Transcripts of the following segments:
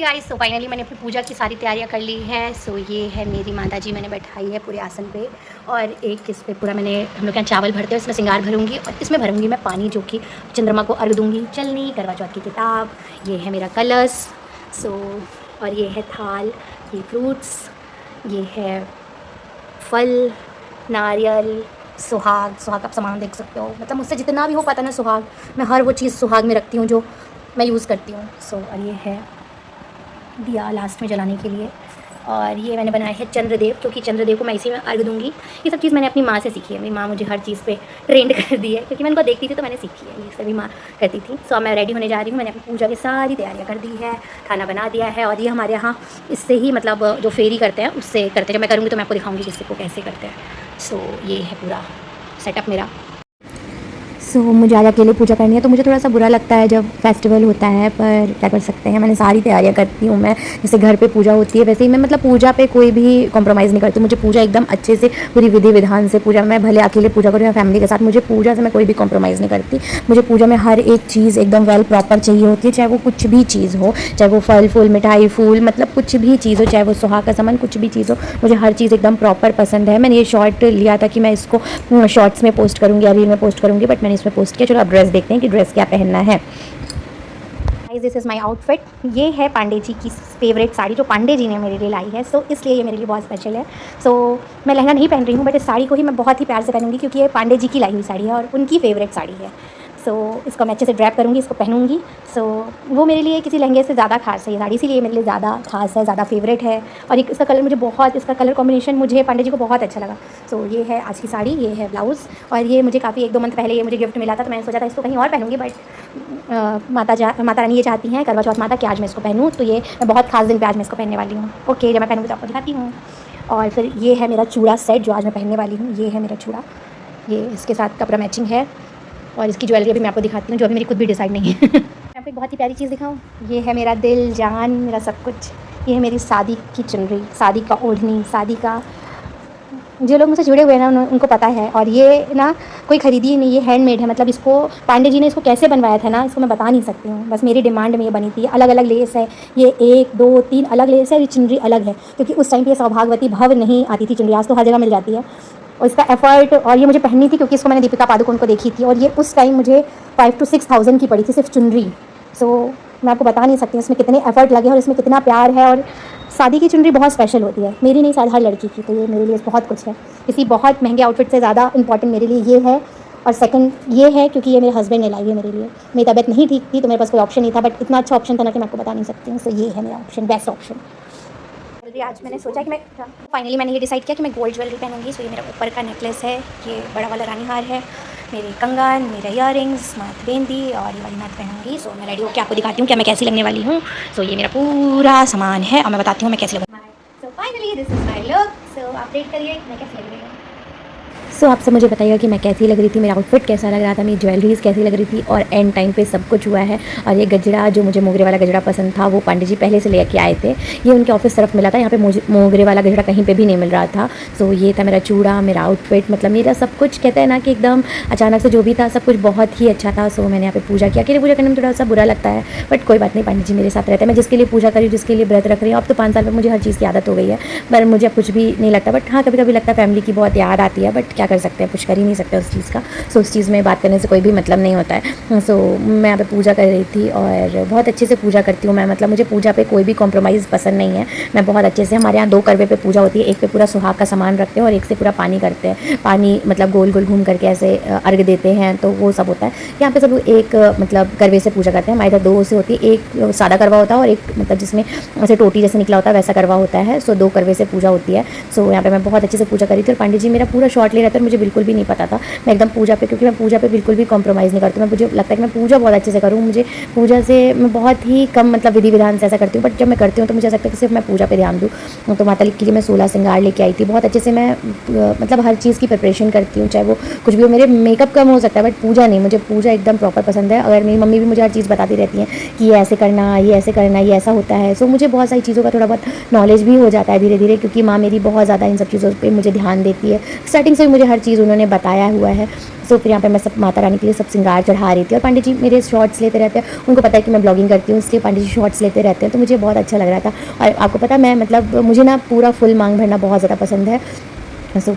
Guys, so finally मैंने अपनी पूजा की सारी तैयारियां कर ली है। सो ये है मेरी माता जी, मैंने बैठाई है पूरे आसन पे। और एक इस पे पूरा मैंने, हम लोग यहाँ चावल भरते हैं, इसमें श्रृंगार भरूंगी और इसमें भरूंगी मैं पानी, जो कि चंद्रमा को अर्घ दूंगी। चलनी, करवा चौथ की किताब, ये है मेरा कलश। सो और ये है थाल, ये फ्रूट्स, ये है फल, नारियल, सुहाग। सुहाग आप सामान देख सकते हो, मतलब मुझसे जितना भी हो पाता ना सुहाग, मैं हर वो चीज़ सुहाग में रखती हूँ जो मैं यूज़ करती हूँ। सो और ये है दिया लास्ट में जलाने के लिए। और ये मैंने बनाया है चंद्रदेव, क्योंकि चंद्रदेव को मैं इसी में अर्घ दूंगी। ये सब चीज़ मैंने अपनी माँ से सीखी है। मेरी माँ मुझे हर चीज़ पे ट्रेंड कर दी है, क्योंकि मैं उनको देखती थी तो मैंने सीखी है। ये सभी माँ करती थी। सो अब मैं रेडी होने जा रही हूँ। मैंने अपनी पूजा की सारी तैयारियाँ कर दी है, खाना बना दिया है। और ये हमारे यहाँ इससे ही, मतलब जो फेरी करते हैं उससे करते हैं। जब मैं करूँगी तो मैं आपको दिखाऊँगी किसी को कैसे करते हैं। सो ये है पूरा सेटअप मेरा। मुझे आज अकेले पूजा करनी है, तो मुझे थोड़ा सा बुरा लगता है जब फेस्टिवल होता है, पर क्या कर सकते हैं। मैंने सारी तैयारियां करती हूँ। मैं जैसे घर पे पूजा होती है वैसे ही मैं, मतलब पूजा पे कोई भी कॉम्प्रोमाइज़ नहीं करती। मुझे पूजा एकदम अच्छे से, पूरी विधि विधान से पूजा, मैं भले अकेले पूजा करूँ या फैमिली के साथ, मुझे पूजा से मैं कोई भी कॉम्प्रोमाइज़ नहीं करती। मुझे पूजा में हर एक चीज़ एकदम वेल प्रॉपर चाहिए होती है, चाहे वो कुछ भी चीज़ हो, चाहे वो फल फूल मिठाई फूल, मतलब कुछ भी चीज़ हो, चाहे वो सुहाग का सामान कुछ भी चीज़ हो, मुझे हर चीज़ एकदम प्रॉपर पसंद है। मैंने ये शॉर्ट लिया था कि मैं इसको शॉर्ट्स में पोस्ट करूँगी या रील में पोस्ट करूँगी, बट मैंने इसमें पोस्ट किया। चलो अब ड्रेस देखते हैं कि ड्रेस क्या पहनना है। This is my outfit. ये है पांडे जी की फेवरेट साड़ी, जो पांडे जी ने मेरे लिए लाई है। सो इसलिए ये मेरे लिए बहुत स्पेशल है। सो मैं लहंगा नहीं पहन रही हूँ, बट इस साड़ी को ही मैं बहुत ही प्यार से पहनूंगी, क्योंकि ये पांडे जी की लाई हुई साड़ी है और उनकी फेवरेट साड़ी है। सो इसको मैं अच्छे से ड्रैप करूँगी, इसको पहनूंगी। सो वो मेरे लिए किसी लहंगे से ज़्यादा खास है ये साड़ी, इसीलिए मेरे लिए ज़्यादा खास है, ज़्यादा फेवरेट है। और एक इसका कलर मुझे बहुत, इसका कलर कॉम्बिनेशन मुझे पांडे जी को बहुत अच्छा लगा। सो ये है आज की साड़ी, ये है ब्लाउज़। और ये मुझे काफ़ी 1-2 मंथ पहले ये मुझे गिफ्ट मिला था, तो मैंने सोचा था इसको कहीं और पहनूंगी, बट माता रानी ये चाहती हैं, करवा चौथ माता, कि आज मैं इसको पहनूँ। तो ये मैं बहुत खास दिन पे आज मैं इसको पहनने वाली हूँ। ओके, जब मैं पहनूँगी तो आपको दिखाती हूँ। और फिर ये है मेरा चूड़ा सेट, जो आज मैं पहनने वाली हूँ। ये है मेरा चूड़ा, ये इसके साथ कपड़ा मैचिंग है। और इसकी ज्वेलरी अभी मैं आपको दिखाती हूँ, जो अभी मेरी खुद भी डिसाइड नहीं है। मैं आपको एक बहुत ही प्यारी चीज़ दिखाऊँ। ये है मेरा दिल जान, मेरा सब कुछ। ये है मेरी शादी की चुनरी, शादी का ओढ़नी, शादी का, जो लोग मुझसे जुड़े हुए हैं ना उनको पता है। और ये ना कोई ख़रीदी ही नहीं, ये हैंडमेड है। मतलब इसको पांडे जी ने इसको कैसे बनवाया था ना, इसको मैं बता नहीं सकती हूँ। बस मेरी डिमांड में ये बनी थी। अलग अलग लेस है, ये 1 2 3 अलग लेस है, और ये चुनरी अलग है, क्योंकि उस टाइम पे ये सौभाग्यवती भव नहीं आती थी चुनरी। आज तो हर जगह मिल जाती है। और इसका एफर्ट, और ये मुझे पहननी थी क्योंकि इसको मैंने दीपिका पादुकोण को देखी थी, और ये उस टाइम मुझे 5 to 6,000 की पड़ी थी सिर्फ चुनरी। मैं आपको बता नहीं सकती इसमें कितने एफर्ट लगे और इसमें कितना प्यार है। और शादी की चुनरी बहुत स्पेशल होती है, मेरी नहीं, शायद हर लड़की की। तो ये मेरे लिए बहुत कुछ है। किसी बहुत महंगे आउटफिट से ज़्यादा इंपॉर्टेंट मेरे लिए ये है। और सेकंड ये है क्योंकि ये मेरे हस्बैंड ने लाई है मेरे लिए। मेरी तबीयत नहीं ठीक थी, तो मेरे पास कोई ऑप्शन नहीं था, बट इतना अच्छा ऑप्शन था ना कि मैं आपको बता नहीं सकती हूँ। सो ये है मेरा ऑप्शन, बेस्ट ऑप्शन। आज मैंने सोचा कि मैं फाइनली मैंने ये डिसाइड किया कि मैं गोल्ड ज्वेलरी पहनूंगी। सो ये मेरा ऊपर का नेकलेस है, ये बड़ा वाला रानी हार है, मेरे कंगन, मेरे ईयरिंग्स, माथ बिंदी, और ये वाली नाथ पहनूंगी। सो मैं रेडी होकर आपको दिखाती हूँ कि मैं कैसी लगने वाली हूँ। सो ये मेरा पूरा सामान है और मैं बताती हूँ मैं कैसी लगूँ। So finally this is my look. So आप देख करिए मैं कैसी लग रही हूँ। आप सब मुझे बताइएगा कि मैं कैसी लग रही थी, मेरा आउटफिट कैसा लग रहा था, मेरी ज्वेलरीज कैसी लग रही थी। और एंड टाइम पे सब कुछ हुआ है। और ये गजरा, जो मुझे मोगरे वाला गजरा पसंद था, वो पांडे जी पहले से लेके आए थे। ये उनके ऑफिस तरफ मिला था, यहाँ पे मोगरे वाला गजरा कहीं पे भी नहीं मिल रहा था। सो ये था मेरा चूड़ा, मेरा आउटफिट, मतलब मेरा सब कुछ, कहते हैं ना कि एकदम अचानक से जो भी था सब कुछ बहुत ही अच्छा था। सो मैंने यहाँ पे पूजा किया। अकेले पूजा करने में थोड़ा सा बुरा लगता है, बट कोई बात नहीं, पांडे जी मेरे साथ रहते हैं। मैं जिसके लिए पूजा करी, जिसके लिए व्रत रख रही हूँ, अब तो 5 साल में मुझे हर चीज़ की आदत हो गई है, पर मुझे अब कुछ भी नहीं लगता। बट हाँ, कभी कभी लगता है, फैमिली की बहुत याद आती है, बट क्या कर सकते हैं, कुछ कर ही नहीं सकते उस चीज़ का। सो उस चीज़ में बात करने से कोई भी मतलब नहीं होता है। सो मैं यहाँ पे पूजा कर रही थी और बहुत अच्छे से पूजा करती हूँ मैं, मतलब मुझे पूजा पे कोई भी कॉम्प्रोमाइज़ पसंद नहीं है। मैं बहुत अच्छे से, हमारे यहाँ 2 करवे पे पूजा होती है, एक पे पूरा सुहाग का सामान रखते हैं और एक से पूरा पानी करते हैं। पानी मतलब गोल गोल घूम करके ऐसे अर्घ देते हैं, तो वो सब होता है। यहाँ पे सब एक मतलब करवे से पूजा करते हैं। हमारे इधर 2 से होती है, एक सादा करवा होता है और एक मतलब जिसमें ऐसे टोटी जैसे निकला होता है वैसा करवा होता है। सो 2 करवे से पूजा होती है। सो यहाँ पे मैं बहुत अच्छे से पूजा करी थी और पांडे जी मेरा पूरा शॉर्ट ले रहा था और मुझे बिल्कुल भी नहीं पता था। मैं एकदम पूजा पे, क्योंकि मैं पूजा पे बिल्कुल भी कॉम्प्रोमाइज़ नहीं करती। मुझे लगता है कि मैं पूजा बहुत अच्छे से करूँ। मुझे पूजा से मैं बहुत ही कम, मतलब विधि विधान से ऐसा करती हूँ, बट जब मैं करती हूँ तो मुझे ऐसा लगता है कि सिर्फ मैं पूजा पे ध्यान दूँ। तो माता के लिए मैं 16 श्रृंगार लेके आई थी। बहुत अच्छे से मैं मतलब हर चीज़ की प्रिपरेशन करती हूँ, चाहे वो कुछ भी हो। मेरे मेकअप कम हो सकता है, बट पूजा नहीं, मुझे पूजा एकदम प्रॉपर पसंद है। अगर मेरी मम्मी भी मुझे हर चीज़ बताती रहती हैं कि ये ऐसे करना, ये ऐसे करना, ये ऐसा होता है। सो मुझे बहुत सारी चीज़ों का थोड़ा बहुत नॉलेज भी हो जाता है धीरे धीरे, क्योंकि माँ मेरी बहुत ज़्यादा इन सब चीज़ों पर मुझे ध्यान देती है। स्टार्टिंग से मुझे मुझे हर चीज़ उन्होंने बताया हुआ है। सो फिर यहाँ पे मैं सब माता रानी के लिए सब श्रृंगार चढ़ा रही थी और पांडे जी मेरे शॉर्ट्स लेते रहते हैं, उनको पता है कि मैं ब्लॉगिंग करती हूँ, इसलिए पांडे जी शॉर्ट्स लेते रहते हैं, तो मुझे बहुत अच्छा लग रहा था। और आपको पता है मैं मतलब मुझे ना पूरा फुल मांग भरना बहुत ज़्यादा पसंद है। सो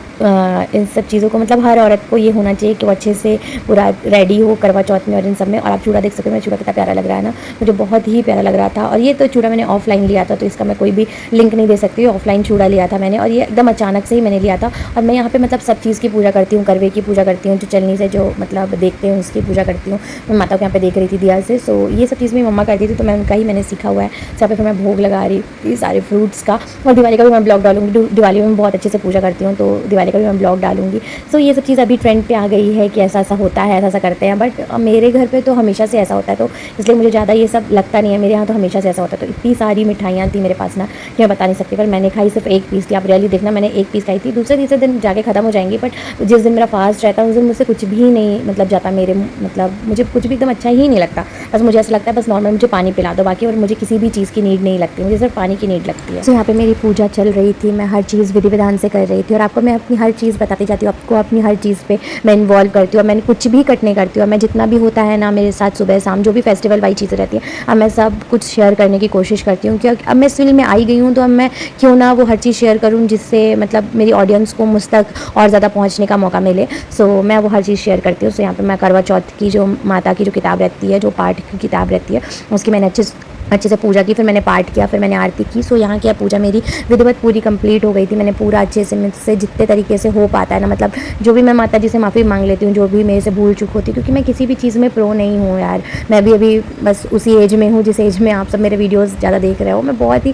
इन सब चीज़ों को मतलब हर औरत को ये होना चाहिए कि वो अच्छे से पूरा रेडी हो करवा चौथ में और इन सब में। और आप चूड़ा देख सकते हो, मेरा चूड़ा कितना प्यारा लग रहा है ना, मुझे बहुत ही प्यारा लग रहा था। और ये तो चूड़ा मैंने ऑफलाइन लिया था, तो इसका मैं कोई भी लिंक नहीं दे सकती, ऑफलाइन चूड़ा लिया था मैंने, और ये एकदम अचानक से ही मैंने लिया था। और मैं यहाँ पे मतलब सब चीज़ की पूजा करती हूँ, करवे की पूजा करती हूँ, जो चलनी से जो मतलब देखते हैं उसकी पूजा करती हूँ। मैं माता को यहाँ पे देख रही थी दिया से, सो ये सब चीज़ मेरी मम्मा करती थी, तो मैं उनका ही मैंने सीखा हुआ है। यहाँ पे फिर मैं भोग लगा रही थी सारे फ्रूट्स का, और दिवाली का भी मैं ब्लॉग डालूंगी। दिवाली में बहुत अच्छे से पूजा करती हूँ, तो दिवाली का भी मैं ब्लॉग डालूंगी। सो ये सब चीज़ अभी ट्रेंड पे आ गई है कि ऐसा ऐसा होता है, ऐसा ऐसा करते हैं, बट मेरे घर पे तो हमेशा से ऐसा होता है, तो इसलिए मुझे ज़्यादा ये सब लगता नहीं है। मेरे यहाँ तो हमेशा से ऐसा होता है। तो इतनी सारी मिठाइयाँ थी मेरे पास ना कि मैं बता नहीं सकती, पर मैंने खाई सिर्फ एक पीस थी। आप रियली देखना, मैंने एक पीस खाई थी, दूसरे तीसरे दिन जाके ख़त्म हो जाएंगी, बट जिस दिन मेरा फास्ट रहता है उस दिन मुझसे कुछ भी नहीं मतलब जाता मेरे, मतलब मुझे कुछ भी एकदम अच्छा ही नहीं लगता। बस मुझे ऐसा लगता है बस नॉर्मल मुझे पानी पिला दो, बाकी और मुझे किसी भी चीज़ की नीड नहीं लगती, मुझे सिर्फ पानी की नीड लगती है। तो यहाँ पे मेरी पूजा चल रही थी, मैं हर चीज़ विधि विधान से कर रही थी, और आपको मैं अपनी हर चीज़ बताती जाती हूँ, आपको अपनी हर चीज़ पे मैं इन्वॉल्व करती हूँ। और मैंने कुछ भी कट नहीं करती हूँ, मैं जितना भी होता है ना मेरे साथ सुबह शाम जो भी फेस्टिवल वाली चीज़ें रहती हैं, अब मैं सब कुछ शेयर करने की कोशिश करती हूँ, क्योंकि अब मैं इस फील्ड में आई गई हूँ, तो अब मैं क्यों ना वो हर चीज़ शेयर करूँ जिससे मतलब मेरी ऑडियंस को मुझ तक और ज़्यादा पहुँचने का मौका मिले। सो मैं वो हर चीज़ शेयर करती हूँ। सो यहाँ पर मैं करवा चौथ की जो माता की जो किताब रहती है, जो पाठ की किताब रहती है, उसकी मैंने अच्छे से पूजा की, फिर मैंने पाठ किया, फिर मैंने आरती की। सो यहाँ की पूजा मेरी विधिवत पूरी कंप्लीट हो गई थी। मैंने पूरा अच्छे से मुझसे जितने तरीके से हो पाता है ना, मतलब जो भी मैं माता जी से माफ़ी मांग लेती हूँ, जो भी मेरे से भूल चूक होती है, क्योंकि मैं किसी भी चीज़ में प्रो नहीं हूँ यार। मैं भी अभी बस उसी एज में हूँ जिस एज में आप सब मेरे वीडियोज़ ज़्यादा देख रहे हो। मैं बहुत ही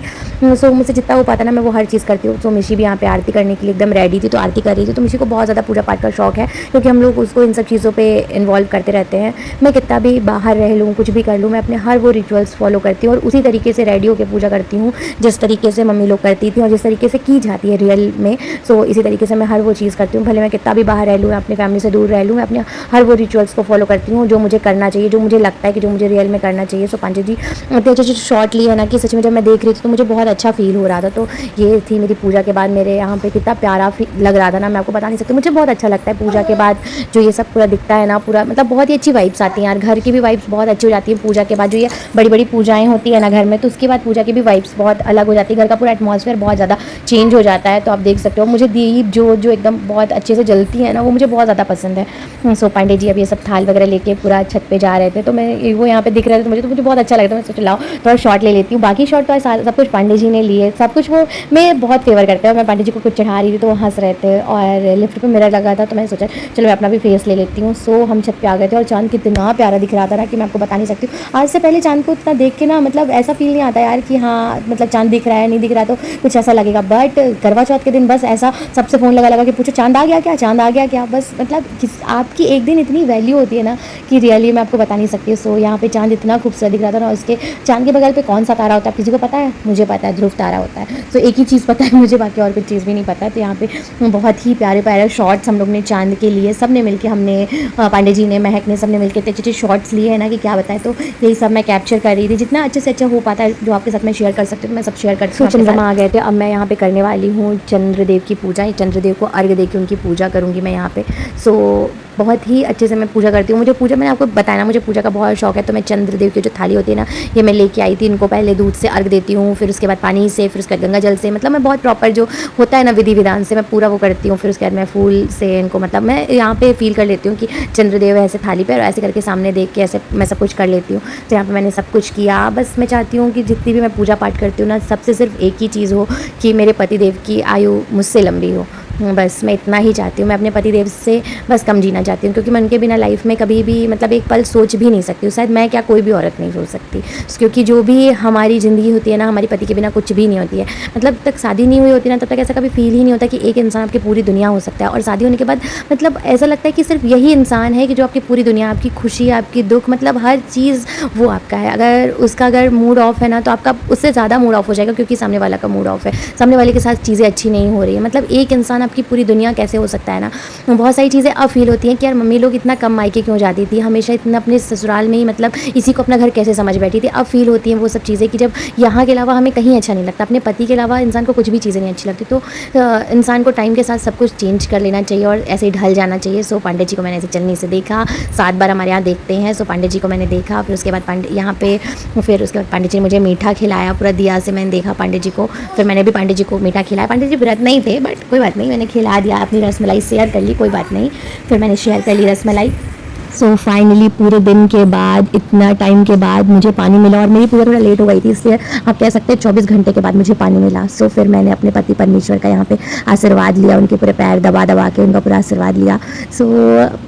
सो मुझसे जितना हो पाता है ना मैं वो हर चीज़ करती हूँ। सो मिशी भी यहाँ पे आरती करने के लिए एकदम रेडी थी, तो आरती कर रही थी। तो मिशी को बहुत ज़्यादा पूजा पाठ का शौक है, क्योंकि हम लोग उसको इन सब चीज़ों पर इन्वॉल्व करते रहते हैं। मैं कितना भी बाहर रह लूँ, कुछ भी कर लूँ, मैं अपने हर वो रिचुअल्स फॉलो करती हूँ और उसी तरीके से रेडी होकर पूजा करती हूँ जिस तरीके से मम्मी लोग करती थी और जिस तरीके से की जाती है रियल में। सो इसी तरीके से मैं हर वो चीज़ करती हूँ, भले मैं कितना भी बाहर रह लूँ, अपनी फैमिली से दूर रह लूँ, मैं अपने हर वो रिचुअल्स को फॉलो करती हूँ जो मुझे करना चाहिए, जो मुझे लगता है कि जो मुझे रियल में करना चाहिए। सो पांडे जी इतने अच्छे शॉट लिए है ना कि सच में जब मैं देख रही थी तो मुझे बहुत अच्छा फील हो रहा था। तो ये थी मेरी पूजा के बाद मेरे यहाँ पे कितना प्यारा लग रहा था ना, मैं आपको बता नहीं सकती। मुझे बहुत अच्छा लगता है पूजा के बाद जो ये सब पूरा दिखता है ना, पूरा मतलब बहुत ही अच्छी वाइब्स आती हैं यार। घर की भी वाइब्स बहुत अच्छी हो जाती है पूजा के बाद, जो ये बड़ी बड़ी पूजाएं होती है ना घर में, तो उसके बाद पूजा की भी वाइब्स बहुत अलग हो जाती है, घर का पूरा एटमॉस्फेयर बहुत ज़्यादा चेंज हो जाता है। तो आप देख सकते हो मुझे दीप जो एकदम बहुत अच्छे से जलती है ना, वो मुझे बहुत ज़्यादा पसंद है। सो पांडे जी अब ये सब थाल वगैरह लेके पूरा छत पे जा रहे थे, तो मैं वो यहाँ पे दिख रहे थे, तो मुझे बहुत अच्छा लगा था। मैं सोचा लाओ थोड़ा शॉट ले लेती हूँ। बाकी शॉट तो सब कुछ पांडे जी ने लिए, सब कुछ वो मैं बहुत फेवर करते हैं। मैं पांडे जी को कुछ चढ़ा रही थी तो वो हंस रहे थे, और लिफ्ट पर मिरर लगा था, तो मैंने सोचा चलो मैं अपना भी फेस ले लेती हूँ। सो हम छत पे आ गए थे और चांद कितना प्यारा दिख रहा था ना कि मैं आपको बता नहीं सकती। आज से पहले चांद को इतना देख के ना मतलब ऐसा फील नहीं आता यार कि हाँ मतलब चांद दिख रहा है, नहीं दिख रहा तो कुछ ऐसा लगेगा। बट करवा चौथ के दिन बस ऐसा सबसे फ़ोन लगा के पूछो चांद आ गया क्या, चांद आ गया क्या, बस मतलब आपकी एक दिन इतनी वैल्यू होती है ना कि रियली मैं आपको बता नहीं सकती। सो यहाँ पे चांद इतना खूबसूरत दिख रहा था ना। उसके चांद के बगल पे कौन सा तारा होता है किसी को पता है? मुझे पता है, ध्रुव तारा होता है। तो एक ही चीज़ पता है मुझे, बाकी और कुछ चीज़ भी नहीं पता है। तो यहाँ पे बहुत ही प्यारे प्यारे शॉर्ट्स हम लोग ने चांद के लिए सब ने मिलकर, हमने पांडे जी ने, महक ने, सब ने मिलकर इतने अच्छे शॉर्ट्स लिए हैं ना कि क्या बताएं। तो यही सब मैं कैप्चर कर रही थी, जितना अच्छे से अच्छा हो पाता है जो आपके साथ मैं शेयर कर सकती हूँ मैं सब शेयर करती हूँ। चंद्रमा आ गए थे, अब मैं यहाँ पे करने वाली हूँ चंद्रदेव की पूजा। चंद्रदेव को अर्घ्य देके उनकी पूजा करूँगी मैं यहाँ पे। सो बहुत ही अच्छे से मैं पूजा करती हूँ। मुझे पूजा, मैंने आपको बताया ना मुझे पूजा का बहुत शौक है। तो मैं चंद्रदेव की जो थाली होती है ना, ये मैं लेके आई थी। इनको पहले दूध से अर्घ देती हूँ, फिर उसके बाद पानी से, फिर उसके बाद गंगा जल से, मतलब मैं बहुत प्रॉपर जो होता है ना विधि विधान से मैं पूरा वो करती हूँ। फिर उसके बाद मैं फूल से इनको, मतलब मैं यहाँ पे फील कर लेती हूँ कि चंद्रदेव ऐसे थाली पे, और ऐसे करके सामने देख के ऐसे मैं सब कुछ कर लेती हूँ। तो यहाँ पर मैंने सब कुछ किया। बस मैं चाहती हूँ कि जितनी भी मैं पूजा पाठ करती हूँ ना, सबसे सिर्फ एक ही चीज़ हो कि मेरे पतिदेव की आयु मुझसे लंबी हो। बस मैं इतना ही चाहती हूँ। मैं अपने पतिदेव से बस कम जीना चाहती हूँ, क्योंकि मैं उनके बिना लाइफ में कभी भी मतलब एक पल सोच भी नहीं सकती हूँ। शायद मैं क्या कोई भी औरत नहीं सोच सकती, क्योंकि जो भी हमारी ज़िंदगी होती है ना, हमारी पति के बिना कुछ भी नहीं होती है। मतलब तक शादी नहीं हुई होती ना, तब तक ऐसा कभी फील ही नहीं होता कि एक इंसान आपकी पूरी दुनिया हो सकता है। और शादी होने के बाद मतलब ऐसा लगता है कि सिर्फ यही इंसान है कि जो आपकी पूरी दुनिया, आपकी खुशी, आपकी दुख, मतलब हर चीज़ वो आपका है। अगर उसका अगर मूड ऑफ है ना, तो आपका उससे ज़्यादा मूड ऑफ हो जाएगा, क्योंकि सामने वाला का मूड ऑफ है, सामने वाले के साथ चीज़ें अच्छी नहीं हो रही है। मतलब एक इंसान आपकी पूरी दुनिया कैसे हो सकता है ना। बहुत सारी चीज़ें अब फील होती हैं कि यार मम्मी लोग इतना कम मायके क्यों जाती थी, हमेशा इतना अपने ससुराल में ही मतलब इसी को अपना घर कैसे समझ बैठी थी। अब फील होती हैं वो सब चीज़ें कि जब यहाँ के अलावा हमें कहीं अच्छा नहीं लगता, अपने पति के अलावा इंसान को कुछ भी चीज़ें नहीं अच्छी लगती। तो इंसान को टाइम के साथ सब कुछ चेंज कर लेना चाहिए और ऐसे ही ढल जाना चाहिए। सो पांडे जी को मैंने ऐसे चलनी से देखा, 7 बार हमारे यहाँ देखते हैं। सो पांडे जी को मैंने देखा, फिर उसके बाद फिर उसके बाद पांडे जी ने मुझे मीठा खिलाया, पूरा दिया से मैंने देखा पांडे जी को। फिर मैंने भी पांडे जी को मीठा खिलाया। पांडे जी व्रत नहीं थे बट कोई बात नहीं, मैंने खिला दिया, अपनी रसमलाई शेयर कर ली, कोई बात नहीं। फिर मैंने शेयर कर ली रसमलाई। सो फाइनली पूरे दिन के बाद, इतना टाइम के बाद मुझे पानी मिला और मेरी पूजा थोड़ा लेट हो गई थी, इसलिए आप कह सकते हैं 24 घंटे के बाद मुझे पानी मिला। सो फिर मैंने अपने पति परमेश्वर का यहाँ पे आशीर्वाद लिया, उनके पूरे पैर दबा दबा के उनका पूरा आशीर्वाद लिया। सो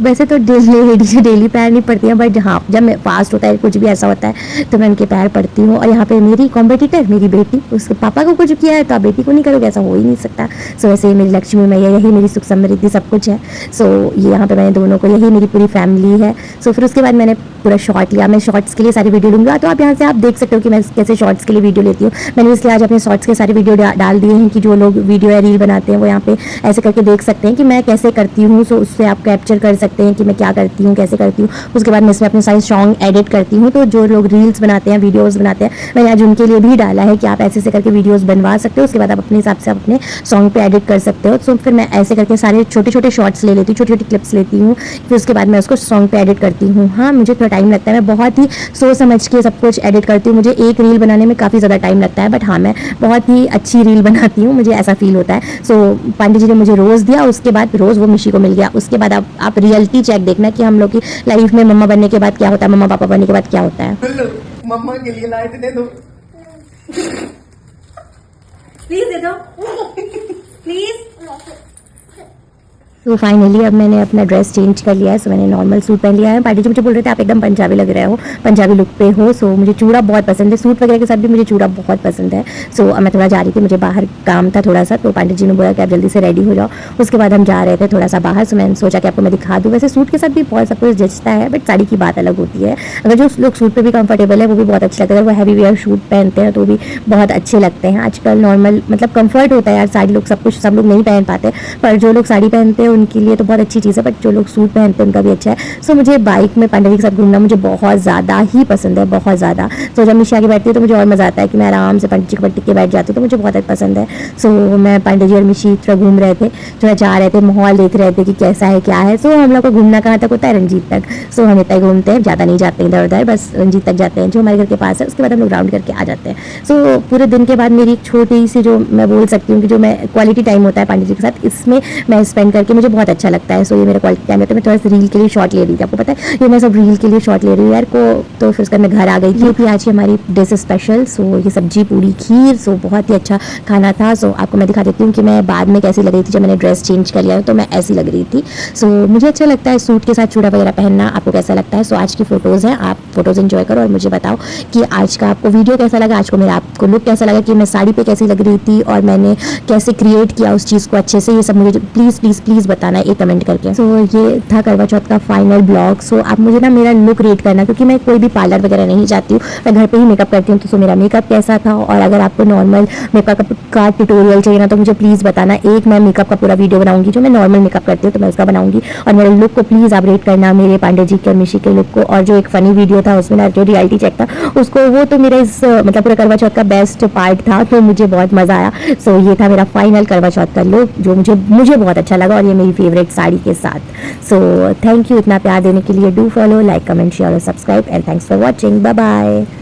वैसे तो डेली पैर नहीं पड़ती हैं, बट हाँ जब मैं फास्ट होता है, कुछ भी ऐसा होता है तो मैं उनके पैर पड़ती हूँ। और यहाँ पे मेरी कॉम्पिटिटर, मेरी बेटी, उसके पापा को कुछ किया है तो आप बेटी को नहीं करोगे, ऐसा हो ही नहीं सकता। सो वैसे ही मेरी लक्ष्मी मैया, यही मेरी सुख समृद्धि सब कुछ है। सो ये यहाँ पे मैंने दोनों को, यही मेरी पूरी फैमिली है। सो फिर उसके बाद मैंने पूरा शॉर्ट लिया। मैं शॉर्ट्स के लिए सारी वीडियो लूँगा, तो आप यहाँ से आप देख सकते हो कि मैं कैसे शॉर्ट्स के लिए वीडियो लेती हूँ। मैंने इसलिए आज अपने शॉर्ट्स के सारी वीडियो डाल दिए हैं कि जो लोग वीडियो या रील बनाते हैं वो यहाँ पे ऐसे करके देख सकते हैं कि मैं कैसे करती हूँ। सो उससे आप कैप्चर कर सकते हैं कि मैं क्या करती हूँ, कैसे करती हूँ। उसके बाद मैं इसमें अपने सारे सॉन्ग एडिट करती हूँ। तो जो लोग रील्स बनाते हैं, वीडियोज़ बनाते हैं, मैंने आज उनके लिए भी डाला है कि आप ऐसे ऐसे करके वीडियोज़ बनवा सकते हो। उसके बाद आप अपने हिसाब से अपने सॉन्ग पे एडिट कर सकते हो। सो फिर मैं ऐसे करके सारे छोटे छोटे शॉर्ट्स ले लेती हूँ, छोटी छोटी क्लिप्स लेती हूँ, फिर उसके बाद मैं उसको सॉन्ग पे एडिट करती हूँ। हाँ मुझे थोड़ा टाइम लगता है, मैं बहुत ही सोच समझ के सब कुछ एडिट करती हूँ। मुझे एक रील बनाने में काफ़ी ज़्यादा टाइम लगता है, बट हाँ मैं बहुत ही अच्छी रील बनाती हूँ, मुझे ऐसा फील होता है। सो पांडे जी ने मुझे रोज़ दिया, उसके बाद रोज़ वो मिशी को मिल गया। उसके बाद आप रियलिटी चेक देखना कि हम लोग की लाइफ में मम्मा बनने के बाद क्या होता है, मम्मा पापा बनने के बाद क्या होता है। मम्मा के लिए लाए थे, दे दो प्लीज, दे दो प्लीज। तो फाइनली अब मैंने अपना ड्रेस चेंज कर लिया है। सो मैंने नॉर्मल सूट पहन लिया है। पांडे जी मुझे बोल रहे थे आप एकदम पंजाबी लग रहे हो, पंजाबी लुक पे हो। सो मुझे चूड़ा बहुत पसंद है, सूट वगैरह के साथ भी मुझे चूड़ा बहुत पसंद है। सो मैं थोड़ा जा रही थी, मुझे बाहर काम था थोड़ा सा, तो पांडे जी ने बोला कि आप जल्दी से रेडी हो जाओ। उसके बाद हम जा रहे थे थोड़ा सा बाहर। सो मैंने सोचा कि आपको मैं दिखा दूँ। वैसे सूट के साथ भी बहुत सब कुछ जचता है, बट साड़ी की बात अलग होती है। अगर जो लोग सूट पर भी कंफर्टेबल है वो भी बहुत अच्छा लगता है। अगर वो हैवी वेयर सूट पहनते हैं तो भी बहुत अच्छे लगते हैं। आजकल नॉर्मल मतलब कंफर्ट होता है यार, साड़ी लोग सब लोग नहीं पहन पाते, पर जो लोग साड़ी पहनते हैं उनके लिए तो बहुत अच्छी चीज़ है, बट जो लोग सूट पहनते हैं उनका भी अच्छा है। सो मुझे बाइक में पांडे जी के साथ घूमना मुझे बहुत ज़्यादा ही पसंद है, बहुत ज़्यादा। सो जब मिशी आगे बैठती है तो मुझे और मज़ा आता है कि मैं आराम से पांडे जी के टिक के बैठ जाती हूँ, तो मुझे बहुत पसंद है। सो मैं पांडे जी और मिशी थोड़ा घूम रहे थे, थोड़ा जा रहे थे, माहौल देख रहे थे कि कैसा है क्या है। सो हम लोग को घूमना कहाँ तक होता है, रंजीत तक। सो हम इतना ही घूमते हैं, ज़्यादा नहीं जाते इधर उधर, बस रंजीत तक जाते हैं जो हमारे घर के पास है। उसके बाद हम लोग राउंड करके आ जाते हैं। सो पूरे दिन के बाद मेरी एक छोटी सी, जो मैं बोल सकती हूँ कि जो मैं क्वालिटी टाइम होता है पांडे जी के साथ, इसमें मैं स्पेंड करके मुझे बहुत अच्छा लगता है। सो ये मेरा क्वालिटी टाइम होता है। मैं थोड़ा सा रील के लिए शॉट ले रही थी, आपको पता है ये मैं सब रील के लिए शॉट ले रही हूँ यार को। तो फिर उसके बाद मैं घर आ गई थी। फिर आज की हमारी डिश स्पेशल, सो ये सब्जी पूरी खीर, सो बहुत ही अच्छा खाना था। सो आपको मैं दिखा देती हूँ कि मैं बाद में कैसी लग रही थी। जब मैंने ड्रेस चेंज कर लिया तो मैं ऐसी लग रही थी। सो मुझे अच्छा लगता है सूट के साथ चूड़ा वगैरह पहनना, आपको कैसा लगता है। सो आज की फ़ोटोज़ हैं, आप फोटोज़ एंजॉय करो और मुझे बताओ कि आज का आपको वीडियो कैसा लगा, आज को मेरा आपको लुक कैसा लगा, कि मैं साड़ी पे कैसी लग रही थी और मैंने कैसे क्रिएट किया उस चीज़ को अच्छे से। ये सब मुझे प्लीज़ प्लीज़ प्लीज़ बताना एक कमेंट करके। सो ये था करवा चौथ का फाइनल ब्लॉग। सो आप मुझे ना मेरा लुक रेट करना, क्योंकि मैं कोई भी पार्लर वगैरह नहीं जाती हूँ, मैं घर पे ही मेकअप करती हूँ। तो सो मेरा मेकअप कैसा था, और अगर आपको नॉर्मल मेकअप का ट्यूटोरियल चाहिए ना तो मुझे प्लीज़ बताना। एक मैं मेकअप का पूरा वीडियो बनाऊंगी, जो मैं नॉर्मल मेकअप करती हूँ तो मैं उसका बनाऊंगी, और मेरे लुक को प्लीज़ आप रेट करना, मेरे पांडे जी के और मिशी के लुक को। और जो एक फ़नी वीडियो था उसमें ना, जो रियलिटी चेक था उसको, वो तो मेरा इस मतलब पूरा करवा चौथ का बेस्ट पार्ट था, तो मुझे बहुत मज़ा आया। सो ये था मेरा फाइनल करवा चौथ का लुक, जो मुझे बहुत अच्छा लगा, और ये मेरी फेवरेट साड़ी के साथ। सो थैंक यू इतना प्यार देने के लिए। Do follow, like, comment, share और subscribe, and thanks for watching. Bye bye.